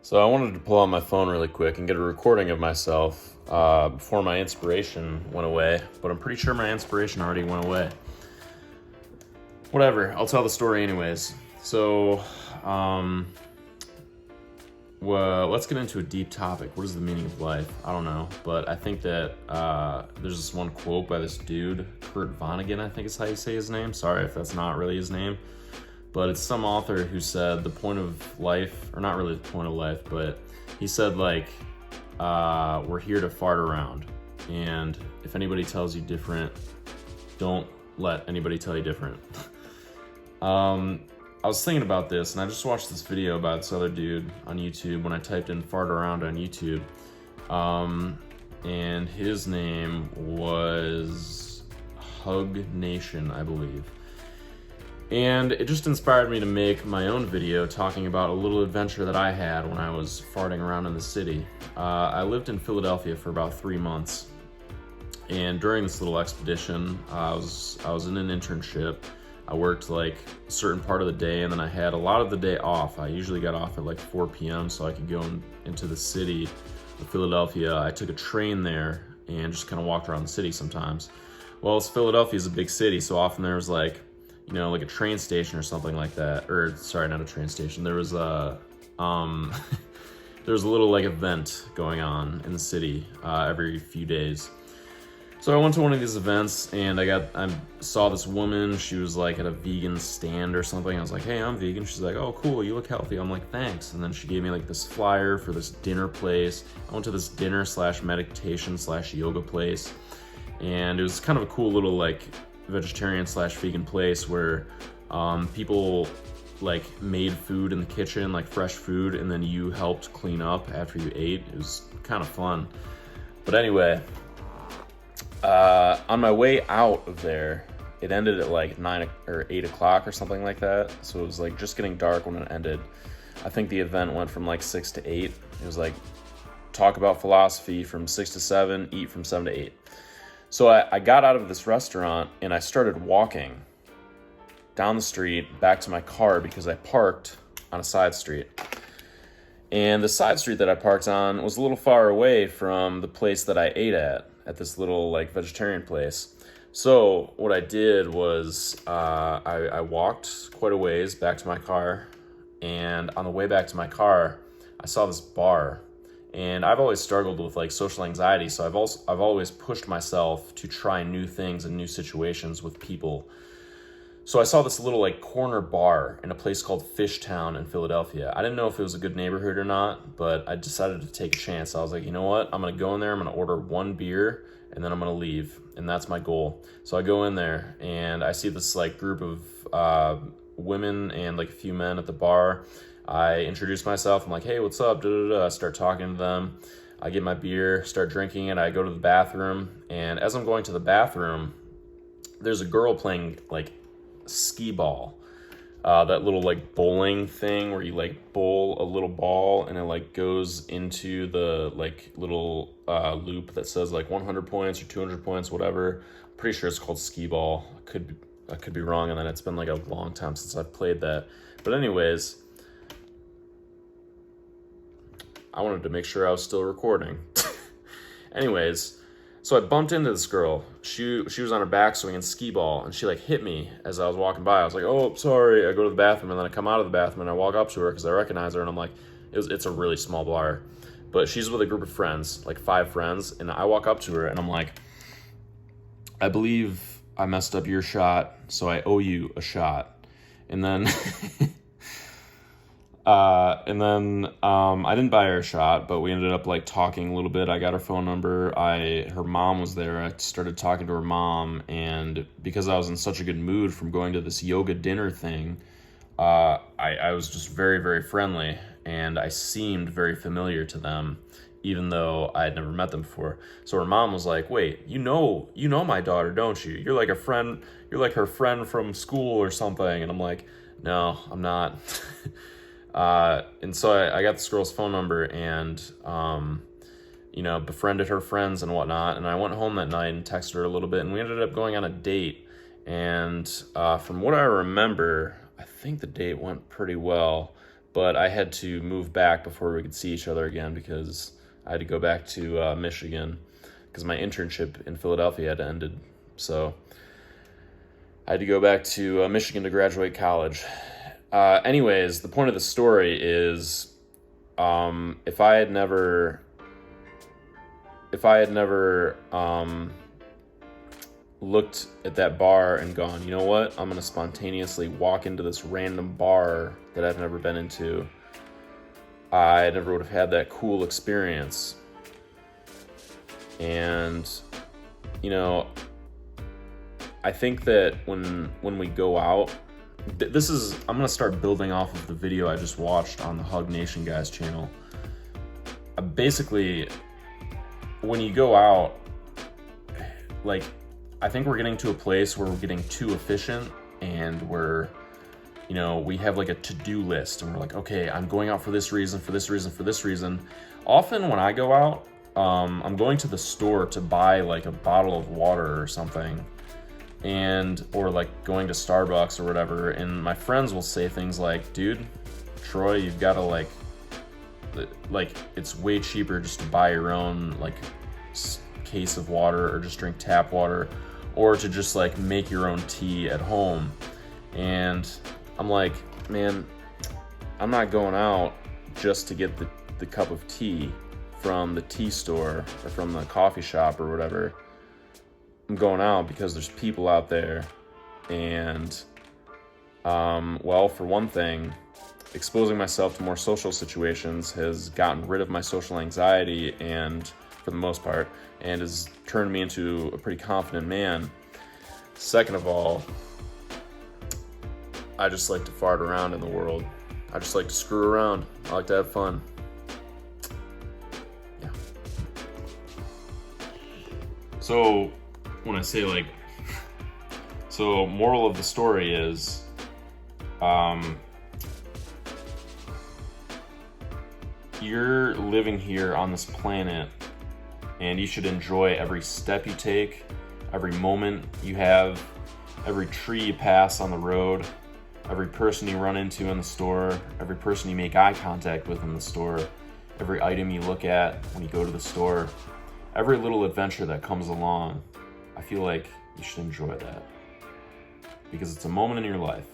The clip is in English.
So I wanted to pull out my phone really quick and get a recording of myself before my inspiration went away, but I'm pretty sure my inspiration already went away. Whatever, I'll tell the story anyways. So, well, let's get into a deep topic. What is the meaning of life? I don't know, but I think that there's this one quote by this dude, Vonnegut, I think is how you say his name. Sorry if that's not really his name. But it's some author who said the point of life, or not really the point of life, but he said we're here to fart around. And if anybody tells you different, don't let anybody tell you different. I was thinking about this, and I just watched this video about this other dude on YouTube when I typed in fart around on YouTube. And his name was Hug Nation, I believe. And it just inspired me to make my own video talking about a little adventure that I had when I was farting around in the city. I lived in Philadelphia for about 3 months. And during this little expedition, I was in an internship. I worked like a certain part of the day, and then I had a lot of the day off. I usually got off at like 4 p.m. so I could go into the city of Philadelphia. I took a train there and just kind of walked around the city sometimes. Well, Philadelphia is a big city, so often there was like a train station or something like that. Or sorry, not a train station. There was a there was a little like event going on in the city every few days. So I went to one of these events and I saw this woman. She was like at a vegan stand or something. I was like, hey, I'm vegan. She's like, oh, cool, you look healthy. I'm like, thanks. And then she gave me like this flyer for this dinner place. I went to this dinner / meditation / yoga place. And it was kind of a cool little like vegetarian / vegan place where people like made food in the kitchen, like fresh food, and then you helped clean up after you ate. It was kind of fun. But anyway, on my way out of there, it ended at like 9 or 8 o'clock or something like that. So it was like just getting dark when it ended. I think the event went from like 6 to 8. It was like talk about philosophy from 6 to 7, eat from 7 to 8. So I got out of this restaurant and I started walking down the street back to my car because I parked on a side street. And the side street that I parked on was a little far away from the place that I ate at this little like vegetarian place. So what I did was I walked quite a ways back to my car, and on the way back to my car, I saw this bar. And I've always struggled with like social anxiety, so I've always pushed myself to try new things and new situations with people. So I saw this little like corner bar in a place called Fishtown in Philadelphia. I didn't know if it was a good neighborhood or not, but I decided to take a chance. I was like, you know what? I'm gonna go in there, I'm gonna order 1 beer, and then I'm gonna leave. And that's my goal. So I go in there and I see this like group of women and like a few men at the bar. I introduce myself. I'm like, hey, what's up? I start talking to them. I get my beer, start drinking it. I go to the bathroom. And as I'm going to the bathroom, there's a girl playing like skee ball. That little like bowling thing where you like bowl a little ball and it like goes into the like little loop that says like 100 points or 200 points, whatever. I'm pretty sure it's called skee ball. I could be wrong, and then it's been like a long time since I've played that. But anyways, I wanted to make sure I was still recording. Anyways, so I bumped into this girl. She was on her backswing and skee ball, and she like hit me as I was walking by. I was like, oh, sorry. I go to the bathroom, and then I come out of the bathroom, and I walk up to her because I recognize her, and I'm like, it's a really small bar. But she's with a group of friends, like 5 friends, and I walk up to her, and I'm like, I believe I messed up your shot, so I owe you a shot. And then... I didn't buy her a shot, but we ended up like talking a little bit. I got her phone number. Her mom was there. I started talking to her mom, and because I was in such a good mood from going to this yoga dinner thing, I was just very, very friendly, and I seemed very familiar to them, even though I had never met them before. So her mom was like, wait, you know my daughter, don't you? You're like her friend from school or something. And I'm like, no, I'm not. And so I got this girl's phone number and, befriended her friends and whatnot. And I went home that night and texted her a little bit, and we ended up going on a date. And from what I remember, I think the date went pretty well. but I had to move back before we could see each other again because I had to go back to Michigan because my internship in Philadelphia had ended. So I had to go back to Michigan to graduate college. Anyways, the point of the story is, if I had never looked at that bar and gone, you know what, I'm going to spontaneously walk into this random bar that I've never been into, I never would have had that cool experience. And, you know, I think that when we go out, I'm going to start building off of the video I just watched on the Hug Nation guys channel. Basically, when you go out, like, I think we're getting to a place where we're getting too efficient, and we have like a to-do list, and we're like, okay, I'm going out for this reason, for this reason, for this reason. Often when I go out, I'm going to the store to buy like a bottle of water or something, or like going to Starbucks or whatever, and my friends will say things like, dude, Troy, you've got to like it's way cheaper just to buy your own like case of water, or just drink tap water, or to just like make your own tea at home. And I'm like, man, I'm not going out just to get the cup of tea from the tea store or from the coffee shop or whatever. I'm going out because there's people out there, and well, for one thing, exposing myself to more social situations has gotten rid of my social anxiety, and for the most part, and has turned me into a pretty confident man. Second of all, I just like to fart around in the world. I just like to screw around. I like to have fun. Yeah. So when I say moral of the story is, you're living here on this planet, and you should enjoy every step you take, every moment you have, every tree you pass on the road, every person you run into in the store, every person you make eye contact with in the store, every item you look at when you go to the store, every little adventure that comes along. I feel like you should enjoy that because it's a moment in your life.